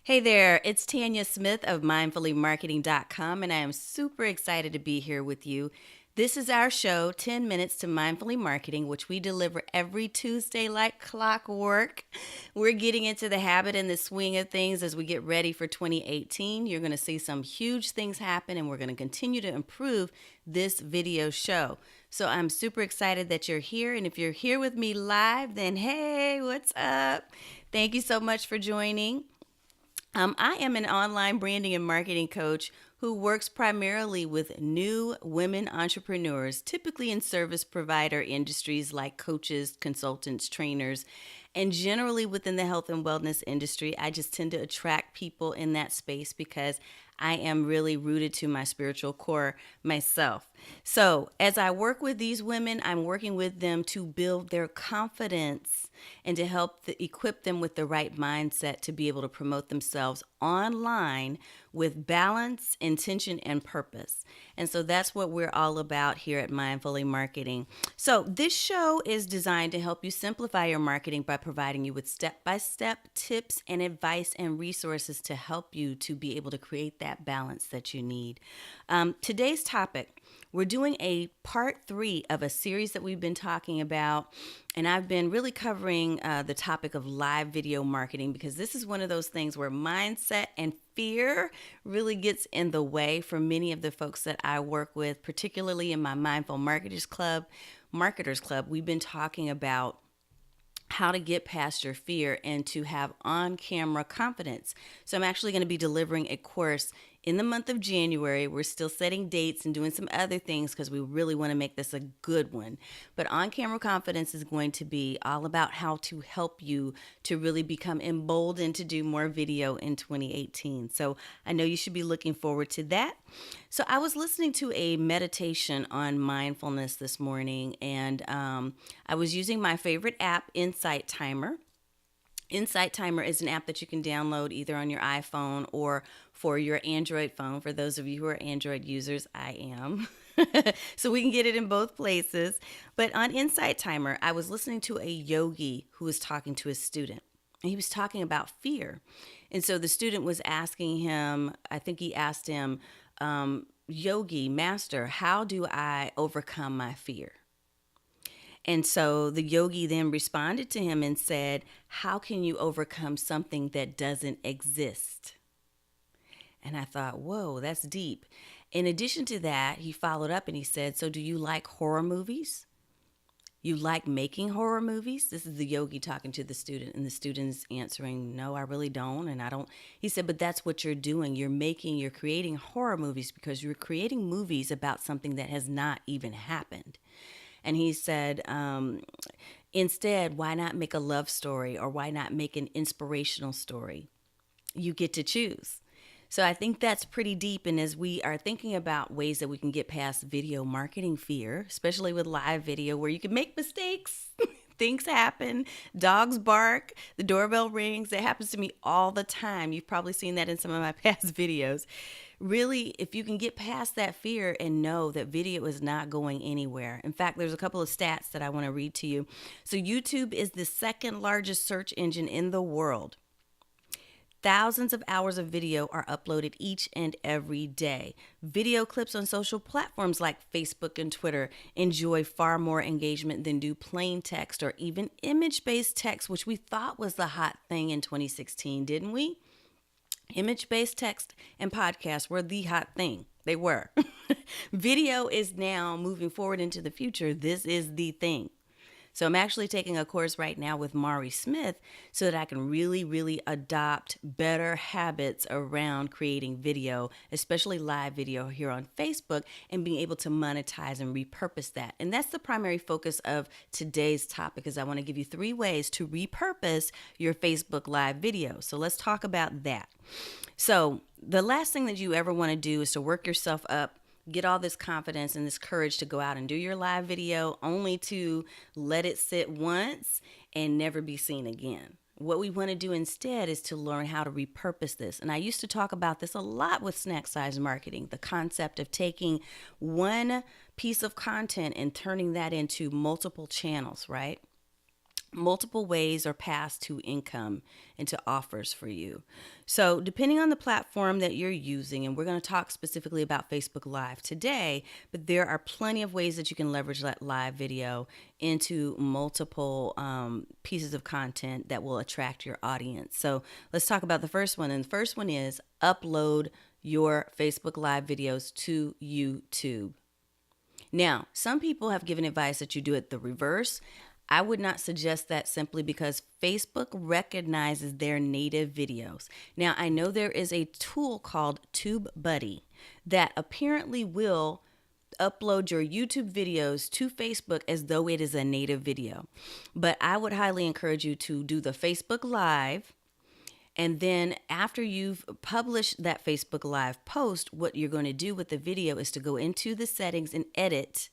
Hey there, it's Tanya Smith of mindfullymarketing.com, and I am super excited to be here with you. This is our show, 10 Minutes to Mindfully Marketing, which we deliver every Tuesday like clockwork. We're getting into the habit and the swing of things as we get ready for 2018. You're going to see some huge things happen, and we're going to continue to improve this video show. So I'm super excited that you're here, and if you're here with me live, then hey, what's up? Thank you so much for joining. I am an online branding and marketing coach who works primarily with new women entrepreneurs, typically in service provider industries like coaches, consultants, trainers, and generally within the health and wellness industry. I just tend to attract people in that space because I am really rooted to my spiritual core myself. So, as I work with these women, I'm working with them to build their confidence and to help equip them with the right mindset to be able to promote themselves online with balance, intention, and purpose. And so that's what we're all about here at Mindfully Marketing. So this show is designed to help you simplify your marketing by providing you with step-by-step tips and advice and resources to help you to be able to create that balance that you need. Today's topic, we're doing a part 3 of a series that we've been talking about, and I've been really covering the topic of live video marketing because this is one of those things where mindset and fear really gets in the way for many of the folks that I work with, particularly in my Mindful Marketers Club. We've been talking about how to get past your fear and to have on-camera confidence. So I'm actually going to be delivering a course in the month of January. We're still setting dates and doing some other things because we really want to make this a good one. But on-camera confidence is going to be all about how to help you to really become emboldened to do more video in 2018. So I know you should be looking forward to that. So I was listening to a meditation on mindfulness this morning, and I was using my favorite app, Insight Timer. Insight Timer is an app that you can download either on your iPhone or for your Android phone. For those of you who are Android users, I am. So we can get it in both places. But on Insight Timer, I was listening to a yogi who was talking to a student. And he was talking about fear. And so the student was asking him, I think he asked him, Yogi, Master, how do I overcome my fear? And so the yogi then responded to him and said, how can you overcome something that doesn't exist? And I thought, whoa, that's deep. In addition to that, he followed up and he said, so do you like horror movies? You like making horror movies? This is the yogi talking to the student, and the student's answering, no, I really don't. And I don't. He said, but that's what you're doing. You're creating horror movies because you're creating movies about something that has not even happened. And he said, instead, why not make a love story, or why not make an inspirational story? You get to choose. So I think that's pretty deep. And as we are thinking about ways that we can get past video marketing fear, especially with live video where you can make mistakes, things happen, dogs bark, the doorbell rings. It happens to me all the time. You've probably seen that in some of my past videos. Really, if you can get past that fear and know that video is not going anywhere. In fact, there's a couple of stats that I want to read to you. So YouTube is the second largest search engine in the world. Thousands of hours of video are uploaded each and every day. Video clips on social platforms like Facebook and Twitter enjoy far more engagement than do plain text or even image-based text, which we thought was the hot thing in 2016, didn't we? Image-based text and podcasts were the hot thing. They were. Video is now moving forward into the future. This is the thing. So I'm actually taking a course right now with Mari Smith so that I can really adopt better habits around creating video, especially live video here on Facebook, and being able to monetize and repurpose that. And that's the primary focus of today's topic, is I want to give you 3 ways to repurpose your Facebook live video. So let's talk about that. So the last thing that you ever want to do is to work yourself up, get all this confidence and this courage to go out and do your live video only to let it sit once and never be seen again. What we want to do instead is to learn how to repurpose this. And I used to talk about this a lot with snack size marketing, the concept of taking one piece of content and turning that into multiple channels, right? multiple ways or paths to income and to offers for you. So, depending on the platform that you're using, and we're going to talk specifically about Facebook Live today, but there are plenty of ways that you can leverage that live video into multiple pieces of content that will attract your audience. So, let's talk about the first one. And the first one is upload your Facebook Live videos to YouTube. Now, some people have given advice that you do it the reverse. I would not suggest that simply because Facebook recognizes their native videos. Now, I know there is a tool called TubeBuddy that apparently will upload your YouTube videos to Facebook as though it is a native video. But I would highly encourage you to do the Facebook Live. And then after you've published that Facebook Live post, what you're going to do with the video is to go into the settings and edit.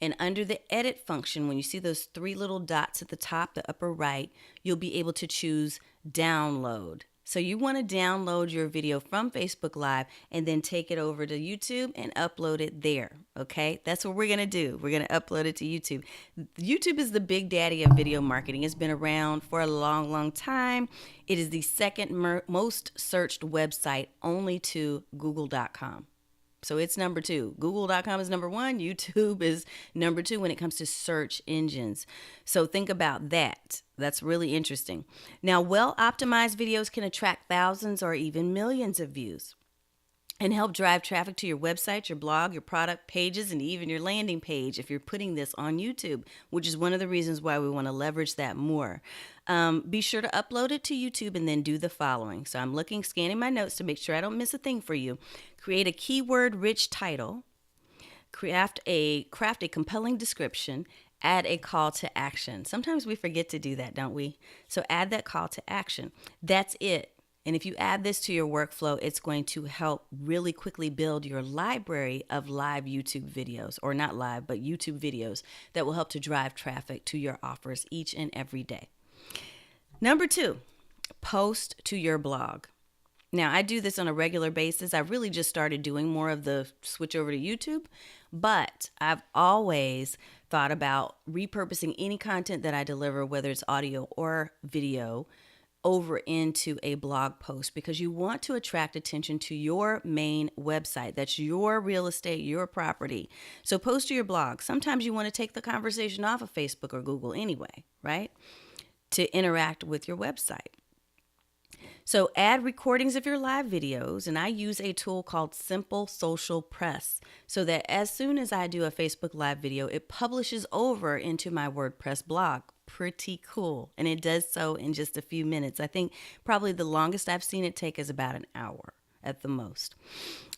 And under the edit function, when you see those three little dots at the top, the upper right, you'll be able to choose download. So you want to download your video from Facebook Live and then take it over to YouTube and upload it there. Okay, that's what we're going to do. We're going to upload it to YouTube. YouTube is the big daddy of video marketing. It's been around for a long, long time. It is the second most searched website, only to Google.com. So it's number 2. Google.com is number 1. YouTube is number 2 when it comes to search engines. So think about that. That's really interesting. Now, well-optimized videos can attract thousands or even millions of views and help drive traffic to your website, your blog, your product pages, and even your landing page if you're putting this on YouTube, which is one of the reasons why we want to leverage that more. Be sure to upload it to YouTube and then do the following. So I'm scanning my notes to make sure I don't miss a thing for you. Create a keyword-rich title. Craft a compelling description. Add a call to action. Sometimes we forget to do that, don't we? So add that call to action. That's it. And if you add this to your workflow, it's going to help really quickly build your library of live YouTube videos, or not live, but YouTube videos that will help to drive traffic to your offers each and every day. Number 2, post to your blog. Now, I do this on a regular basis. I really just started doing more of the switch over to YouTube, but I've always thought about repurposing any content that I deliver, whether it's audio or video, over into a blog post, because you want to attract attention to your main website. That's your real estate, your property. So post to your blog. Sometimes you want to take the conversation off of Facebook or Google anyway, right? To interact with your website. So add recordings of your live videos, and I use a tool called Simple Social Press, so that as soon as I do a Facebook Live video, it publishes over into my WordPress blog. Pretty cool. And it does so in just a few minutes. I think probably the longest I've seen it take is about an hour at the most.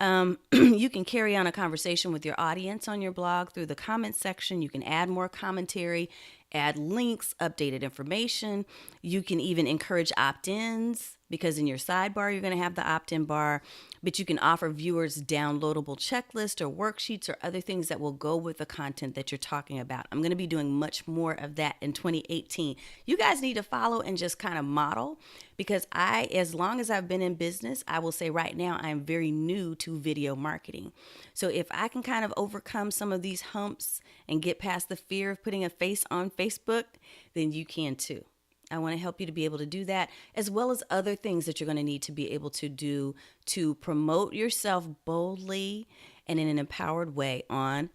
You can carry on a conversation with your audience on your blog through the comments section. You can add more commentary, add links, updated information. You can even encourage opt-ins, because in your sidebar, you're going to have the opt-in bar, but you can offer viewers downloadable checklists or worksheets or other things that will go with the content that you're talking about. I'm going to be doing much more of that in 2018. You guys need to follow and just kind of model, because as long as I've been in business, I will say right now, I'm very new to video marketing. So if I can kind of overcome some of these humps and get past the fear of putting a face on Facebook, then you can too. I want to help you to be able to do that, as well as other things that you're going to need to be able to do to promote yourself boldly and in an empowered way online,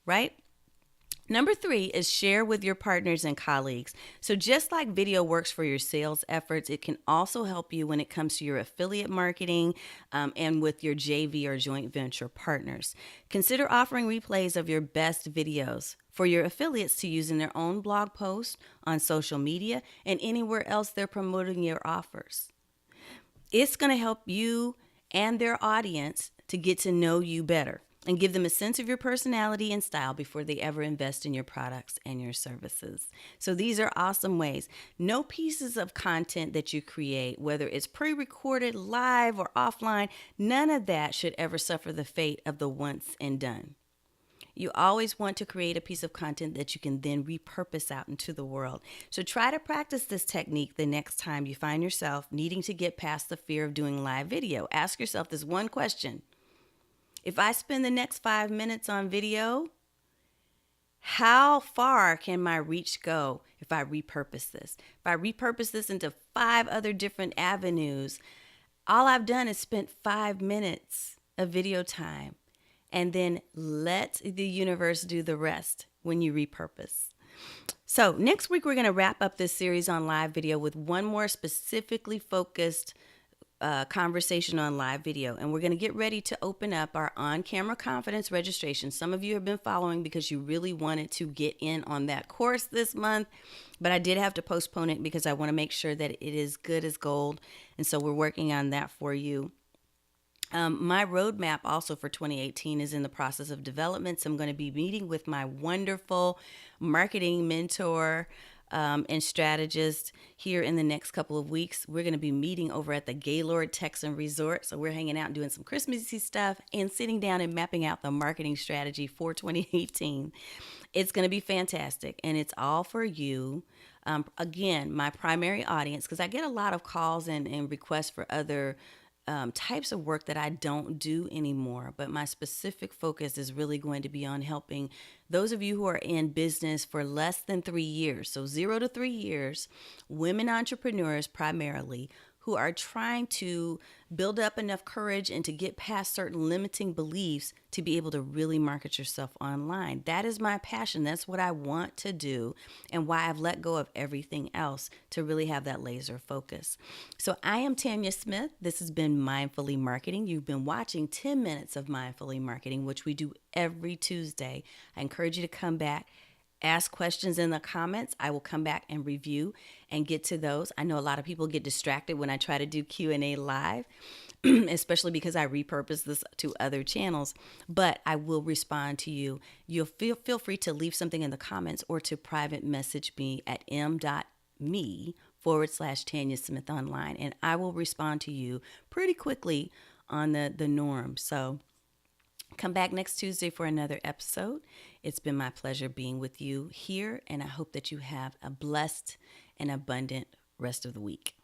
right? Number 3 is share with your partners and colleagues. So just like video works for your sales efforts, it can also help you when it comes to your affiliate marketing and with your JV or joint venture partners. Consider offering replays of your best videos for your affiliates to use in their own blog posts, on social media, and anywhere else they're promoting your offers. It's going to help you and their audience to get to know you better and give them a sense of your personality and style before they ever invest in your products and your services. So these are awesome ways. No pieces of content that you create, whether it's pre-recorded, live, or offline, none of that should ever suffer the fate of the once and done. You always want to create a piece of content that you can then repurpose out into the world. So try to practice this technique the next time you find yourself needing to get past the fear of doing live video. Ask yourself this one question. If I spend the next 5 minutes on video, How far can my reach go if I repurpose this? If I repurpose this into 5 other different avenues, all I've done is spent 5 minutes of video time, and then let the universe do the rest when you repurpose. So, next week, we're going to wrap up this series on live video with one more specifically focused conversation on live video. And we're going to get ready to open up our on camera confidence registration. Some of you have been following because you really wanted to get in on that course this month, but I did have to postpone it because I want to make sure that it is good as gold. And so we're working on that for you. My roadmap also for 2018 is in the process of development. So I'm going to be meeting with my wonderful marketing mentor and strategist here in the next couple of weeks. We're going to be meeting over at the Gaylord Texan Resort. So we're hanging out and doing some Christmassy stuff and sitting down and mapping out the marketing strategy for 2018. It's going to be fantastic, and it's all for you. Again, my primary audience, because I get a lot of calls and requests for other types of work that I don't do anymore, but my specific focus is really going to be on helping those of you who are in business for less than 3 years, so 0 to 3 years, women entrepreneurs primarily, who are trying to build up enough courage and to get past certain limiting beliefs to be able to really market yourself online. That is my passion. That's what I want to do, and why I've let go of everything else to really have that laser focus. So I am Tanya Smith. This has been Mindfully Marketing. You've been watching 10 minutes of Mindfully Marketing, which we do every Tuesday. I encourage you to come back. Ask questions in the comments. I will come back and review and get to those. I know a lot of people get distracted when I try to do Q&A live, especially because I repurpose this to other channels, but I will respond to you. You'll feel free to leave something in the comments or to private message me at m.me/Tanya Smith online, and I will respond to you pretty quickly on the norm. So come back next Tuesday for another episode. It's been my pleasure being with you here, and I hope that you have a blessed and abundant rest of the week.